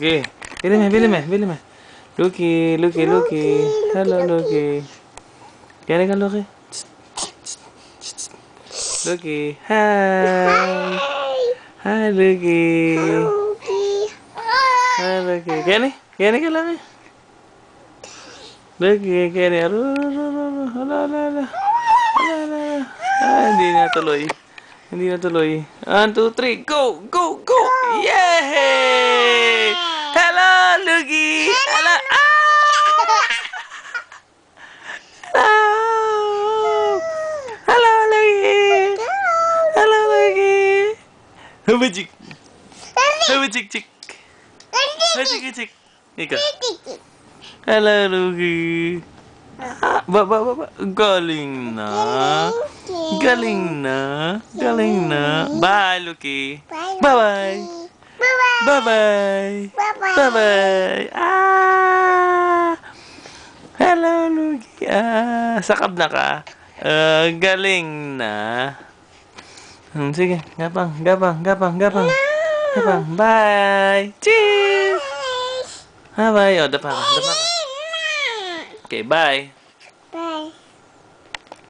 Lucky. Bili me. Lucky. Hello, Lucky. Kaya ka, Lucky. Lucky. Hi. Hi, Lucky. Hi, Lucky. Kaya ka, Lucky. Lucky, kaya Hala. Hindi na tuloy. 1, 2, 3, go! Yay! Hello, Lucky! Hello! Hello, Lucky! Hello, Lucky! Humajik! Humajik! Ika. Hello, Lucky! Galing na. Bye, Lucky. Bye-bye. Hello, Lucky. Sakab na ka. Galing na. Sige, gapang. Bye. Cheers. Bye. O, dapa ka. Okay, bye. Bye.